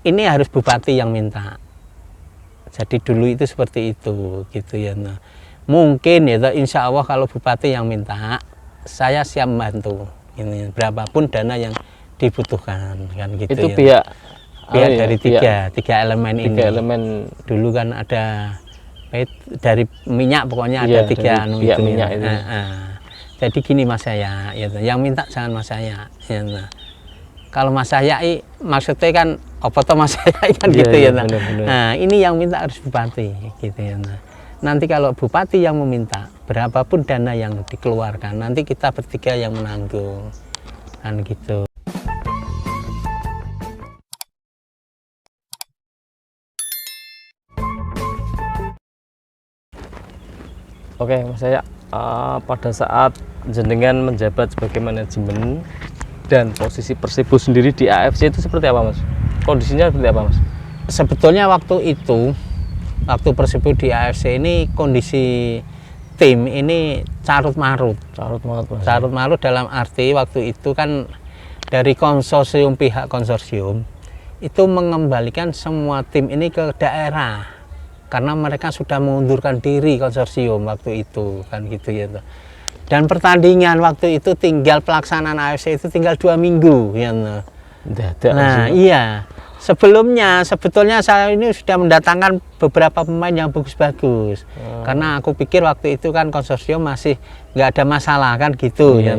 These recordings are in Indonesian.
ini harus bupati yang minta. Jadi dulu itu seperti itu gitu ya. Nah, mungkin ya insya Allah kalau bupati yang minta, saya siap membantu. Ini berapapun dana yang dibutuhkan kan gitu. Itu ya. pihak Dari tiga elemen ini. Elemen dulu kan ada dari minyak, pokoknya ada tiga anu pihak itu. Minyak itu. Jadi gini Mas Yaya, ya, yang minta jangan Mas Yaya. Ya, nah. Kalau Mas Yaya maksudnya kan apa toh Mas Yaya kan gitu ya. Nah. Nah, ini yang minta harus bupati gitu ya. Nah. Nanti kalau bupati yang meminta, berapapun dana yang dikeluarkan, nanti kita bertiga yang menanggung. Kan gitu. Oke, Mas Yaya, pada saat jenengan menjabat sebagai manajemen dan posisi Persibo sendiri di AFC itu seperti apa, Mas? Kondisinya seperti apa, Mas? Sebetulnya waktu itu, waktu Persibo di AFC ini kondisi tim ini carut marut. Carut marut dalam arti waktu itu kan dari konsorsium, pihak konsorsium itu mengembalikan semua tim ini ke daerah. Karena mereka sudah mengundurkan diri konsorsium waktu itu kan gitu ya. Dan pertandingan waktu itu tinggal pelaksanaan AFC itu tinggal 2 minggu ya. Nah iya, sebetulnya saya ini sudah mendatangkan beberapa pemain yang bagus-bagus. Karena aku pikir waktu itu kan konsorsium masih nggak ada masalah kan gitu ya.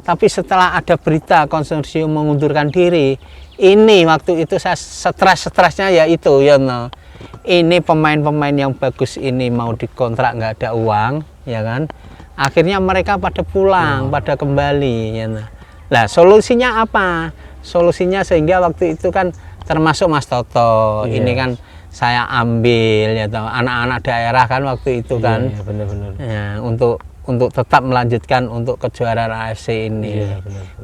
Tapi setelah ada berita konsorsium mengundurkan diri, ini waktu itu saya stresnya ya itu ya. Ini pemain-pemain yang bagus ini mau dikontrak nggak ada uang ya kan, akhirnya mereka pada pulang, pada kembali ya. Nah solusinya apa? Solusinya sehingga waktu itu kan termasuk Mas Toto ini kan saya ambil ya, anak-anak daerah kan waktu itu kan benar-benar ya, untuk tetap melanjutkan untuk kejuaraan AFC ini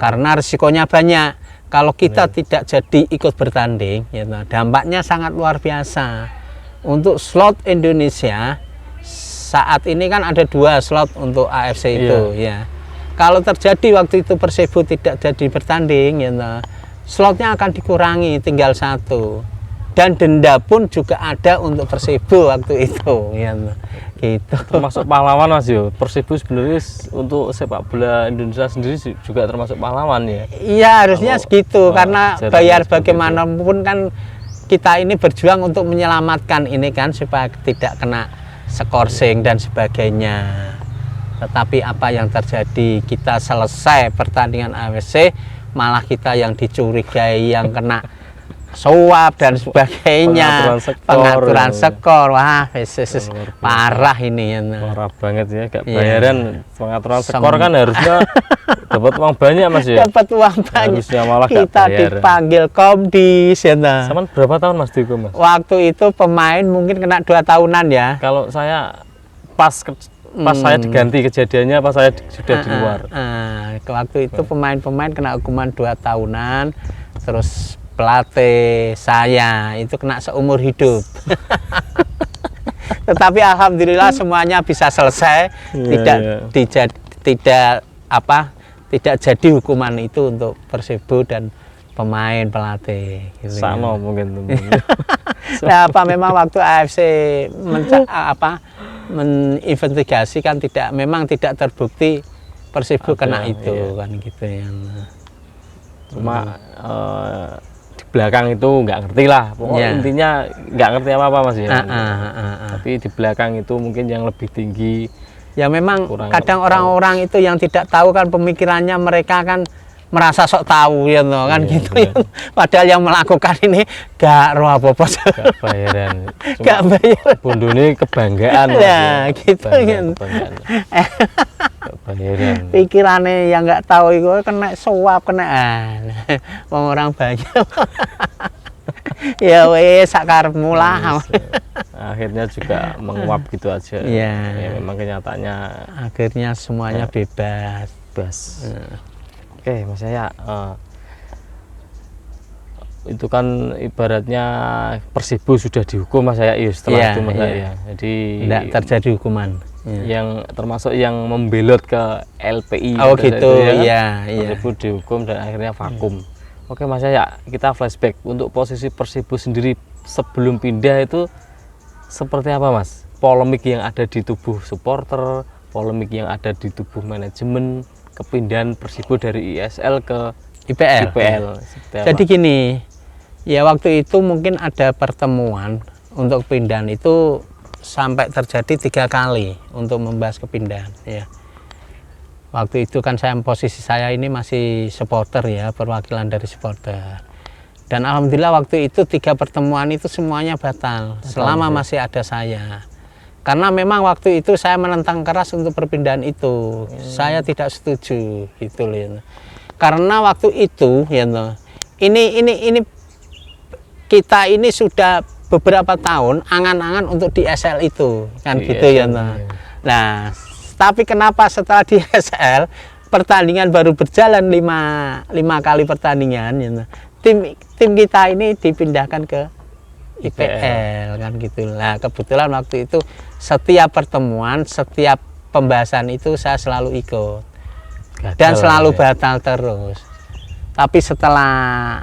karena risikonya banyak kalau kita tidak jadi ikut bertanding ya, dampaknya sangat luar biasa. Untuk slot Indonesia saat ini kan ada 2 slot untuk AFC itu ya. Kalau terjadi waktu itu Persibo tidak jadi bertanding ya, slotnya akan dikurangi tinggal 1. Dan denda pun juga ada untuk Persibo waktu itu ya. Gitu. Termasuk pahlawan Mas yo. Persibo sebenarnya untuk sepak bola Indonesia sendiri juga termasuk pahlawan ya. Iya harusnya segitu karena bayar bagaimanapun kan kita ini berjuang untuk menyelamatkan ini kan supaya tidak kena skorsing dan sebagainya. Tetapi apa yang terjadi, kita selesai pertandingan AFC malah kita yang dicurigai yang kena suap dan sebagainya, pengaturan skor. Wah parah ini ya. Parah banget ya, gak bayaran pengaturan skor kan harusnya dapat uang banyak Mas ya. Dapat uang banyak. Harusnya malah kita dipanggil Komdis ya. Sama berapa tahun Mas dihukum Mas? Waktu itu pemain mungkin kena 2 tahunan ya. Kalau saya pas saya diganti kejadiannya pas saya sudah di luar. Waktu itu pemain-pemain kena hukuman 2 tahunan, terus pelatih saya itu kena seumur hidup. Tetapi alhamdulillah semuanya bisa selesai, tidak jadi hukuman itu untuk Persibo dan pemain pelatih. Gitu sama mungkin. Nah, memang waktu AFC menginvestigasi kan memang tidak terbukti Persibo kena itu kan gitu ya. Cuma di belakang itu nggak ngerti lah, pokoknya intinya nggak ngerti apa-apa Mas ya. Tapi di belakang itu mungkin yang lebih tinggi. Ya memang kadang orang-orang itu yang tidak tahu kan pemikirannya mereka kan merasa sok tahu ya kan gitu ya. Padahal yang melakukan ini gak roh apa-apa. Gak bayaran. Gak bayar. Bundune kebanggaan Mas. Nah, gitu kan. Bayaran. Pikirannya yang nggak tahu itu kena suap, kena orang banyak. Ya wes sakarepmu lah. Akhirnya juga menguap gitu aja. Ya memang kenyataannya akhirnya semuanya bebas. Oke Mas Yaya, itu kan ibaratnya Persibo sudah dihukum Mas Yaya setelah itu Mas Yaya. Jadi tidak terjadi hukuman. Yang termasuk yang membelot ke LPI. Oh gitu, ya. Persibo dihukum dan akhirnya vakum. Oke Mas ya, kita flashback untuk posisi Persibo sendiri sebelum pindah itu seperti apa Mas? Polemik yang ada di tubuh supporter, polemik yang ada di tubuh manajemen, kepindahan Persibo dari ISL ke IPL. seperti apa? Jadi gini, ya waktu itu mungkin ada pertemuan untuk pindahan itu sampai terjadi 3 kali untuk membahas kepindahan ya. Waktu itu kan posisi saya ini masih supporter ya, perwakilan dari supporter. Dan alhamdulillah waktu itu 3 pertemuan itu semuanya batal selama masih ada saya. Karena memang waktu itu saya menentang keras untuk perpindahan itu. Saya tidak setuju gitu loh. Ya. Karena waktu itu ya ini kita ini sudah beberapa tahun angan-angan untuk di SL itu kan gitu ya. Nah, tapi kenapa setelah di SL pertandingan baru berjalan 5 kali pertandingan ya, tim kita ini dipindahkan ke IPL kan gitu. Nah, kebetulan waktu itu setiap pertemuan, setiap pembahasan itu saya selalu ikut. Dan selalu batal terus. Tapi setelah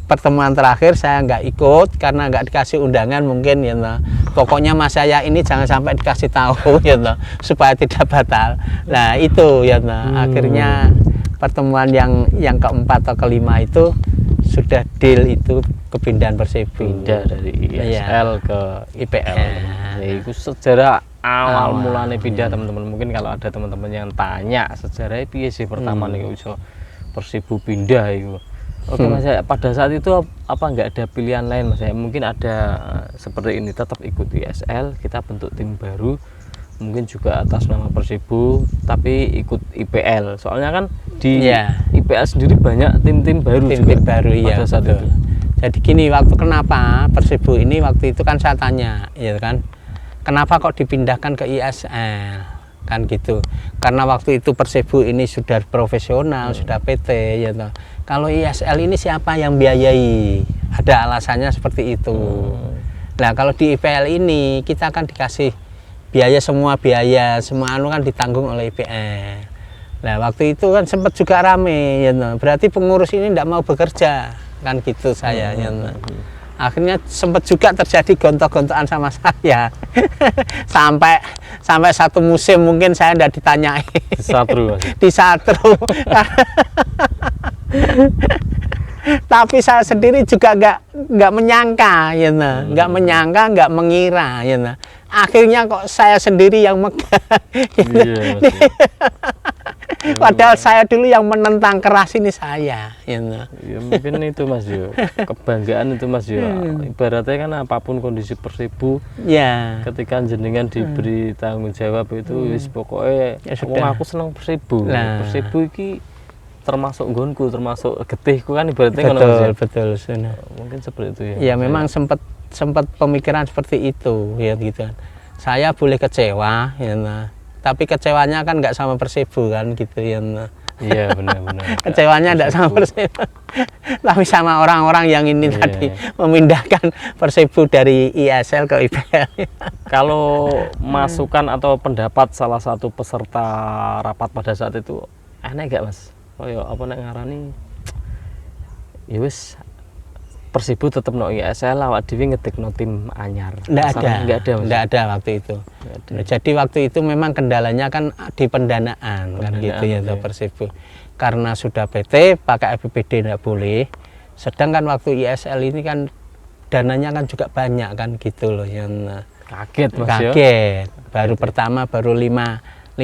pertemuan terakhir saya nggak ikut karena nggak dikasih undangan mungkin ya toh. Pokoknya mas saya ini jangan sampai dikasih tahu ya toh, supaya tidak batal. Nah itu ya toh. Akhirnya pertemuan yang keempat atau kelima itu sudah deal itu kepindahan Persibo. Pindah dari ISL ke IPL. Ya, itu sejarah awal mulanya pindah teman-teman. Mungkin kalau ada teman-teman yang tanya sejarah piye sih pertama nih iso Persibo pindah itu. Oke Mas, pada saat itu apa nggak ada pilihan lain Mas? Mungkin ada seperti ini, tetap ikut ISL, kita bentuk tim baru, mungkin juga atas nama Persibo, tapi ikut IPL. Soalnya kan di IPL sendiri banyak tim-tim baru tim-tim baru pada saat itu. Jadi gini, waktu kenapa Persibo ini waktu itu kan saya tanya, ya kan, kenapa kok dipindahkan ke ISL? Kan gitu. Karena waktu itu Persibo ini sudah profesional, sudah PT ya toh. Kalau ISL ini siapa yang biayai? Ada alasannya seperti itu. Nah, kalau di IPL ini kita kan dikasih semua anu kan ditanggung oleh IPL. Nah, waktu itu kan sempat juga rame ya toh. Berarti pengurus ini tidak mau bekerja kan gitu saya ya toh. Akhirnya sempat juga terjadi gontok-gontokan sama saya. sampai satu musim mungkin saya tidak ditanyai. Disatru. Tapi saya sendiri juga nggak menyangka ya nggak menyangka, nggak mengira ya akhirnya kok saya sendiri yang megang. Padahal saya dulu yang menentang keras ini saya ya mungkin itu Mas yo, kebanggaan itu Mas yo. Ibaratnya kan apapun kondisi Persibo ya, ketika jenengan diberi tanggung jawab itu pokoknya aku senang Persibo. Persibo iki termasuk gonku, termasuk getihku kan ibaratnya betul. Mungkin seperti itu ya. Ya memang sempat pemikiran seperti itu ya gitu. Saya boleh kecewa ya tapi kecewanya kan nggak sama Persibo kan gitu ya. Iya benar. Kecewanya nggak sama Persibo, tapi sama orang-orang yang ini tadi memindahkan Persibo dari ISL ke IPL. Kalau masukan atau pendapat salah satu peserta rapat pada saat itu aneh nggak Mas? Apa nek ngarani ya wis Persibo tetap no ISL, awak dhewe ngedekno tim anyar. Enggak ada waktu itu. Jadi waktu itu memang kendalanya kan di pendanaan kan gitu ya Persibo. Karena sudah PT pakai APBD enggak boleh. Sedangkan waktu ISL ini kan dananya kan juga banyak kan gitu loh yang kaget Mas. Kaget. Baru pertama baru 5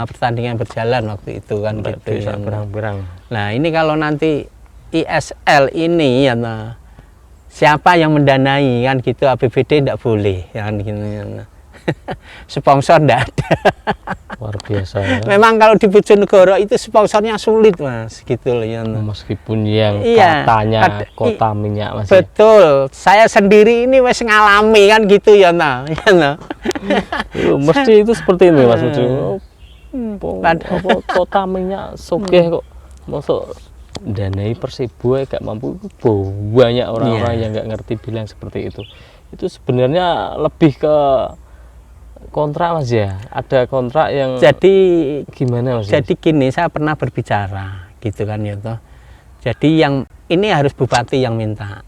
pertandingan berjalan waktu itu kan gitu ya. Berang-berang. Nah, ini kalau nanti ISL ini ya siapa yang mendanai kan gitu, APBD tidak boleh ya kan gitu. Sponsor tidak ada. Luar biasa ya. Memang kalau di Bojonegoro itu sponsornya sulit Mas gitu loh ya. Meskipun yang katanya kota minyak Mas. Betul. Saya sendiri ini wes ngalami kan gitu ya mesti itu seperti ini Mas. Kota minyak sugih kok masuk danai Persibo gak mampu. Banyak orang-orang yang nggak ngerti bilang seperti itu. Itu sebenarnya lebih ke kontrak Mas ya, ada kontrak yang jadi gimana Mas? Jadi gini, saya pernah berbicara gitu kan ya toh. Jadi yang ini harus bupati yang minta.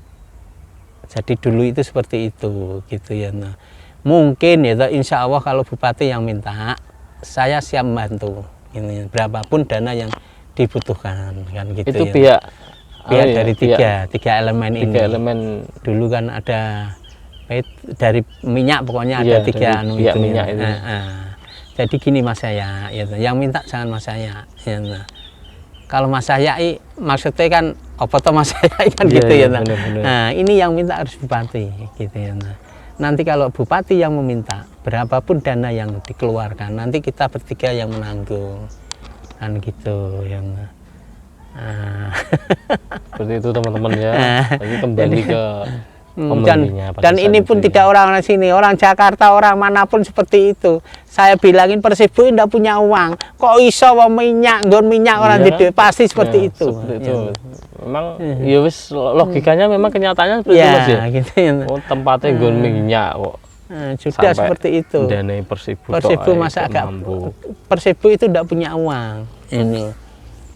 Jadi dulu itu seperti itu gitu ya. Nah, mungkin ya insya Allah kalau bupati yang minta, saya siap membantu. Ini berapapun dana yang dibutuhkan kan gitu Itu ya. pihak Dari tiga elemen ini. Tiga elemen. Dulu kan ada dari minyak pokoknya Iya, ada tiga dari pihak itu. minyak itu. Jadi gini Mas Yaya, ya, yang minta jangan Mas Yaya. Ya, kalau Mas Yaya maksudnya kan apa toh Mas Yaya kan gitu ya. Bener-bener. Nah, ini yang minta harus bupati gitu ya. Nanti kalau bupati yang meminta, berapapun dana yang dikeluarkan, nanti kita bertiga yang menanggung. Kan gitu yang seperti itu teman-teman ya. Jadi kembali ke dan ini pun tidak orang sini, orang Jakarta, orang manapun seperti itu. Saya bilangin Persibo tidak punya uang, kok iso minyak orang gitu, pasti seperti itu. Seperti itu. Memang ya wis logikanya memang kenyataannya seperti itu Mas ya. Gitu ya. Oh, tempatnya nggon minyak kok. Sudah seperti itu. Danai Persibo masa agak Persibo itu tidak punya uang. Ini.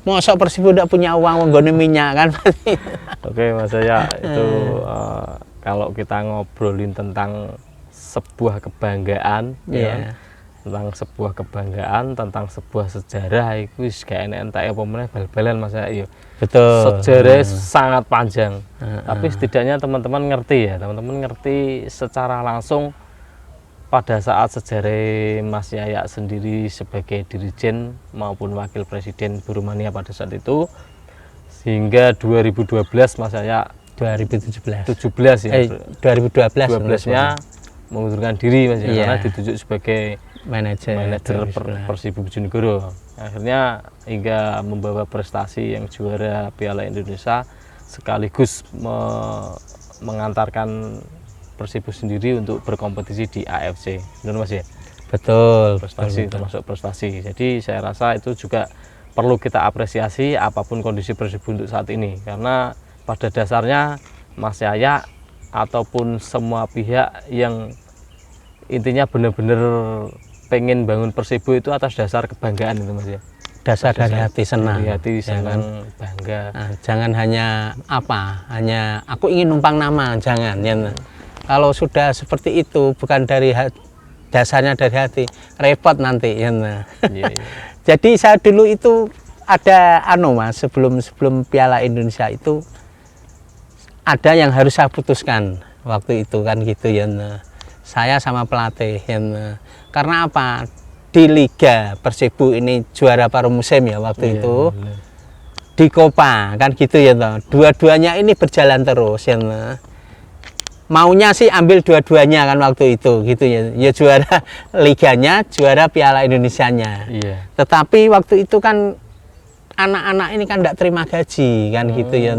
Masa Persibo tidak punya uang nggon minyak kan pasti. Oke Mas Yaya, itu kalau kita ngobrolin tentang sebuah kebanggaan, ya, tentang sebuah kebanggaan, tentang sebuah sejarah, itu gak enak-enak apa meneh bal-balan Mas Yaya. Betul. Sejarah sangat panjang, tapi setidaknya teman-teman ngerti ya, teman-teman ngerti secara langsung pada saat sejarah Mas Yaya sendiri sebagai dirijen maupun wakil presiden Burumania pada saat itu, sehingga 2012 Mas Yaya 2017 ya 2012 mengundurkan diri Mas ya, karena ditunjuk sebagai manajer Persibo Bojonegoro. Akhirnya hingga membawa prestasi yang juara Piala Indonesia sekaligus mengantarkan Persibo sendiri untuk berkompetisi di AFC. Benar Mas ya? Betul, prestasi termasuk prestasi. Jadi saya rasa itu juga perlu kita apresiasi apapun kondisi Persibo untuk saat ini, karena pada dasarnya Mas Yaya ataupun semua pihak yang intinya benar-benar pengen bangun Persibo itu atas dasar kebanggaan itu Mas ya. Dasar dari hati senang. Dari hati senang, bangga. Nah, jangan hanya hanya aku ingin numpang nama, jangan ya. Kalau sudah seperti itu bukan dari dasarnya dari hati, repot nanti ya. Iya. Jadi saya dulu itu ada Mas, sebelum Piala Indonesia itu ada yang harus saya putuskan waktu itu kan gitu ya. Saya sama pelatih ya. Karena apa? Di Liga Persibo ini juara paruh musim ya waktu itu. Bener. Di Copa kan gitu ya. Dua-duanya ini berjalan terus ya. Maunya sih ambil dua-duanya kan waktu itu gitu ya. Ya juara liganya, juara Piala Indonesianya. Iya. Tetapi waktu itu kan anak-anak ini kan tidak terima gaji kan gitu ya.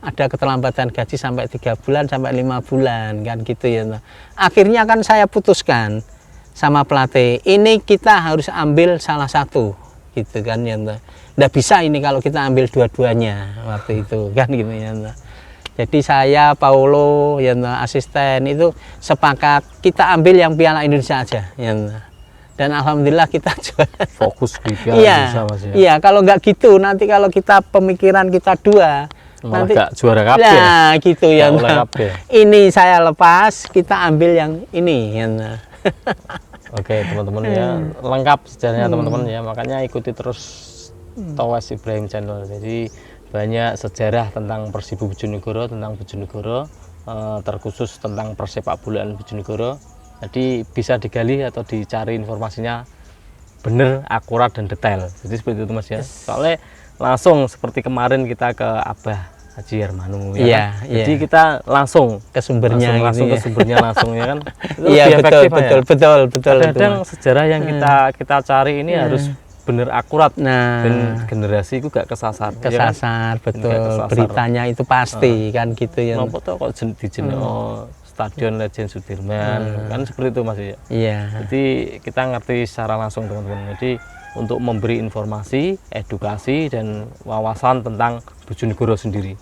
Ada keterlambatan gaji sampai 3 bulan sampai 5 bulan kan gitu ya. Akhirnya kan saya putuskan sama pelatih, ini kita harus ambil salah satu gitu kan ya. Tidak bisa ini kalau kita ambil dua-duanya waktu itu kan gitu ya. Jadi saya, Paulo, ya, asisten itu sepakat kita ambil yang Piala Indonesia aja ya. Dan alhamdulillah kita juara. Fokus di Piala Indonesia Mas ya. Iya, kalau nggak gitu nanti kalau kita pemikiran kita dua malah nanti gak juara kabeh. Nah, gitu ya. Ini saya lepas, kita ambil yang ini ya. Oke, teman-teman ya, lengkap sejarahnya teman-teman ya. Makanya ikuti terus Towes Ibrahim Channel. Jadi banyak sejarah tentang Persibo Bojonegoro, tentang Bojonegoro, terkhusus tentang persepak bolaan Bojonegoro. Jadi bisa digali atau dicari informasinya benar, akurat dan detail. Jadi seperti itu Mas ya. Soalnya langsung seperti kemarin kita ke Abah Haji Hermanu ya. Kan? Jadi kita langsung ke sumbernya, langsung ke sumbernya langsung ya kan. Iya betul. Kadang sejarah yang kita cari ini harus bener akurat, dan generasi itu gak kesasar ya kan? Betul, kesasar. Beritanya itu pasti kan gitu ya. Kenapa tuh kok Stadion Legend Sudirman kan seperti itu Mas ya. Iya. Jadi kita ngerti secara langsung teman-teman. Jadi untuk memberi informasi, edukasi dan wawasan tentang Bojonegoro sendiri.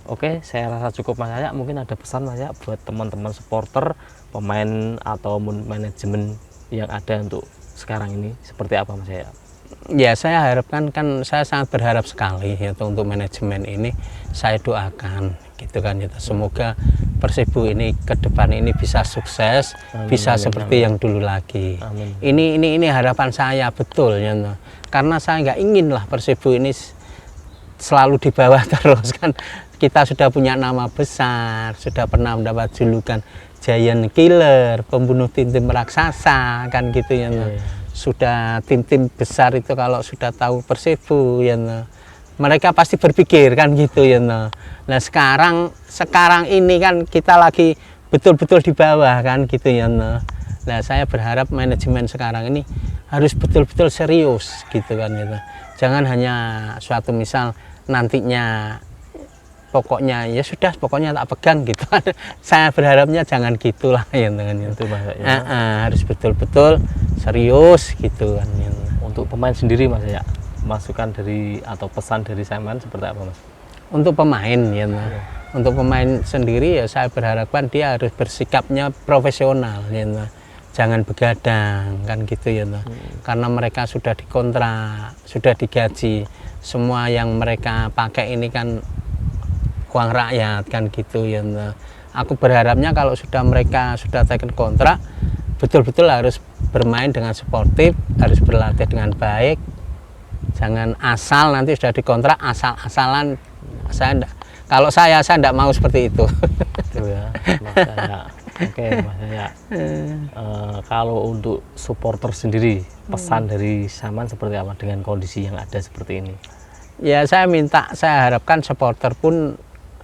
Oke, saya rasa cukup Mas Yaya. Mungkin ada pesan Mas Yaya buat teman-teman supporter, pemain atau manajemen yang ada untuk sekarang ini seperti apa Mas Yaya? Ya saya harapkan, kan saya sangat berharap sekali ya untuk manajemen ini, saya doakan gitu kan ya, semoga Persibo ini ke depan ini bisa sukses, Amin, bisa amin, seperti amin. yang dulu lagi. Amin. Ini harapan saya betul ya, karena saya nggak ingin lah Persibo ini selalu di bawah terus kan. Kita sudah punya nama besar, sudah pernah mendapat julukan Giant Killer, pembunuh tim-tim raksasa kan gitu ya. Sudah tim-tim besar itu kalau sudah tahu Persibo ya, mereka pasti berpikir kan gitu ya. Nah sekarang ini kan kita lagi betul-betul di bawah kan gitu ya. Nah saya berharap manajemen sekarang ini harus betul-betul serius gitu kan gitu. Jangan hanya suatu misal nantinya pokoknya ya sudah, pokoknya tak pegang gitu. Saya berharapnya jangan gitulah ya dengan itu, harus betul-betul serius gitu kan. Untuk pemain sendiri Mas ya, masukan dari atau pesan dari Saman seperti apa Mas? Untuk pemain ya, untuk pemain sendiri ya saya berharapkan dia harus bersikapnya profesional ya, jangan begadang kan gitu ya. Karena mereka sudah dikontrak, sudah digaji, semua yang mereka pakai ini kan uang rakyat kan gitu ya. Aku berharapnya kalau mereka sudah taken kontrak, betul-betul harus bermain dengan sportif, harus berlatih dengan baik, jangan asal nanti sudah dikontrak asal-asalan. Kalau saya tidak mau seperti itu. Itu ya Mas Yaya. Oke Mas Yaya. Kalau untuk supporter sendiri, pesan dari Saman seperti apa dengan kondisi yang ada seperti ini? Ya saya harapkan supporter pun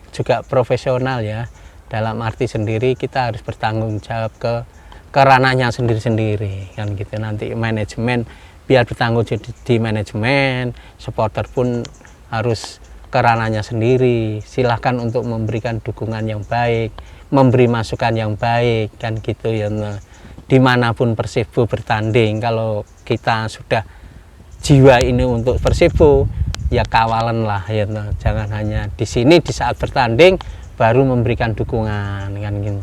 juga profesional ya, dalam arti sendiri kita harus bertanggung jawab ke ranahnya sendiri-sendiri kan gitu. Nanti manajemen biar bertanggung jawab di manajemen, supporter pun harus ke ranahnya sendiri. Silahkan untuk memberikan dukungan yang baik, memberi masukan yang baik kan gitu ya. Dimanapun Persibo bertanding, kalau kita sudah jiwa ini untuk Persibo, ya kawalan lah ya, jangan hanya di sini di saat bertanding baru memberikan dukungan kan gitu.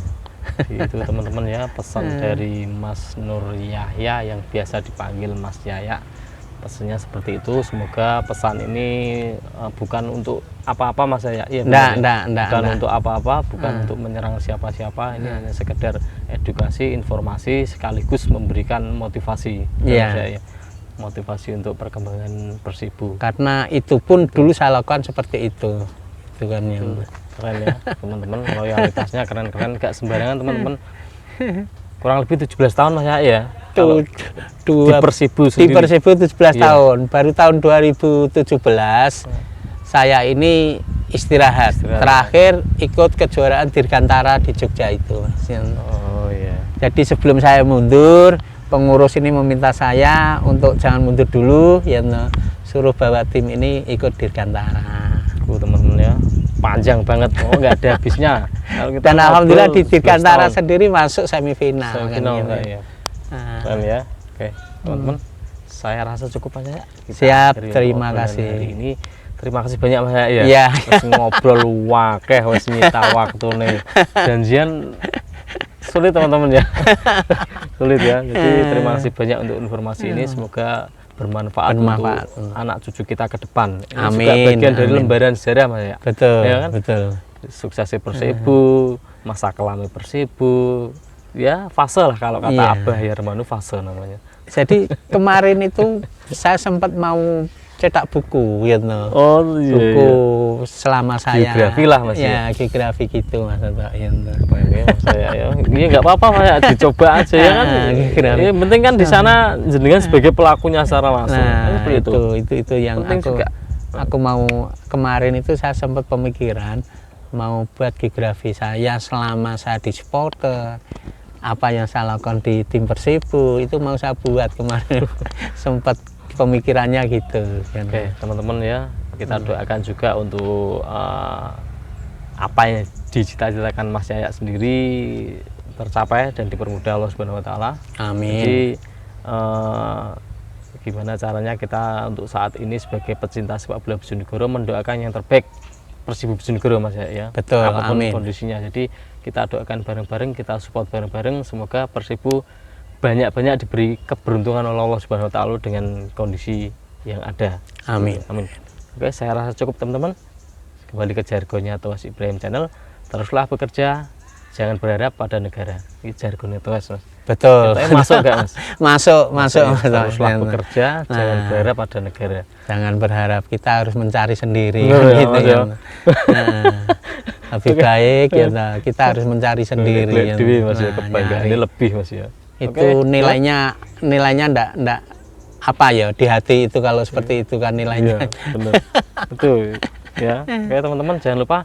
Itu teman-teman ya, pesan dari Mas Nur Yahya yang biasa dipanggil Mas Yaya. Pesannya seperti itu. Semoga pesan ini bukan untuk apa-apa Mas Yaya. Ya, bukan untuk apa-apa, bukan untuk menyerang siapa-siapa. Ini hanya sekedar edukasi, informasi, sekaligus memberikan motivasi. Ya. Motivasi untuk perkembangan Persibo. Karena itu pun dulu saya lakukan seperti itu kan ya. Keren ya teman-teman, loyalitasnya keren-keren, gak sembarangan teman-teman. Kurang lebih 17 tahun Mas ya. Di Persibo sendiri. Di Persibo 17 tahun. Baru tahun 2017 saya ini istirahat. Terakhir ikut kejuaraan Dirgantara di Jogja itu. Oh iya. Jadi sebelum saya mundur, pengurus ini meminta saya untuk jangan mundur dulu ya, suruh bawa tim ini ikut Dirgantara. Teman-teman ya, panjang banget, nggak ada habisnya. Dan alhamdulillah di Dirgantara sendiri masuk semifinal. Semifinal kan, ya. Keren ya. Oke teman-teman, saya rasa cukup aja. Siap, terima kasih. Hari ini terima kasih banyak Mas ya. Iya. Ngobrol wakeh, wes nyita waktu nih. Janjian sulit teman-teman ya. Sulit ya. Jadi terima kasih banyak untuk informasi ini, semoga bermanfaat untuk anak cucu kita ke depan. Ini amin, juga bagian dari lembaran sejarah Mas ya. Betul, ya kan? betul. Suksesnya Persibo, masa kelamnya Persibo, ya fase lah kalau kata Abah Yarmanu, fase namanya. Jadi kemarin itu saya sempat mau cetak buku gitu. Oh iya. Buku selama saya. Geografi lah Mas ya. Geografi gitu Mas ya. Mas saya ya. Iya nggak apa-apa Mas, dicoba aja ya kan. Yang penting kan di sana jenengan sebagai pelakunya secara langsung. Nah, itu yang penting aku mau kemarin itu saya sempat pemikiran mau buat geografi saya selama saya di supporter. Apa yang saya lakukan di tim Persibo itu mau saya buat kemarin. Sempat pemikirannya gitu. Oke teman-teman ya, kita doakan juga untuk apa yang dicita-citakan Mas Yaya sendiri tercapai dan dipermudah Allah Subhanahu wa taala. Amin. Jadi gimana caranya kita untuk saat ini sebagai pecinta sepak bola Bojonegoro mendoakan yang terbaik Persibo Bojonegoro Mas ya. Betul, apapun amin. Kondisinya. Jadi kita doakan bareng-bareng, kita support bareng-bareng, semoga Persibo banyak-banyak diberi keberuntungan oleh Allah Subhanahu wa taala dengan kondisi yang ada. Amin. Amin. Oke, saya rasa cukup teman-teman. Kembali ke jargonnya Towas Ibrahim Channel. Teruslah bekerja, jangan berharap pada negara. Ini jargonnya Towas, Mas. Betul. Tapi masuk nggak, Mas? masuk. Teruslah bekerja, jangan berharap pada negara. Jangan berharap, kita harus mencari sendiri. Betul, ya, gitu Mas, ya. ya. Nah, lebih baik ya, kita harus mencari sendiri. Dewi, Mas, ya, Nah, kebanggaan nyari. ini lebih, Mas ya. Itu Oke, nilainya ndak apa ya di hati itu kalau seperti itu kan nilainya. Iya, benar. Betul. Ya. Oke, teman-teman jangan lupa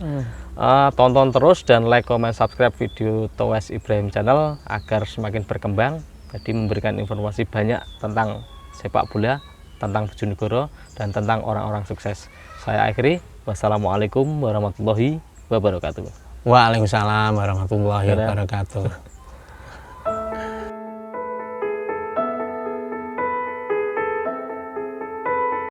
tonton terus dan like, comment, subscribe video Towas Ibrahim Channel agar semakin berkembang. Jadi memberikan informasi banyak tentang sepak bola, tentang Bojonegoro dan tentang orang-orang sukses. Saya akhiri. Wassalamualaikum warahmatullahi wabarakatuh. Waalaikumsalam warahmatullahi Dadah. wabarakatuh.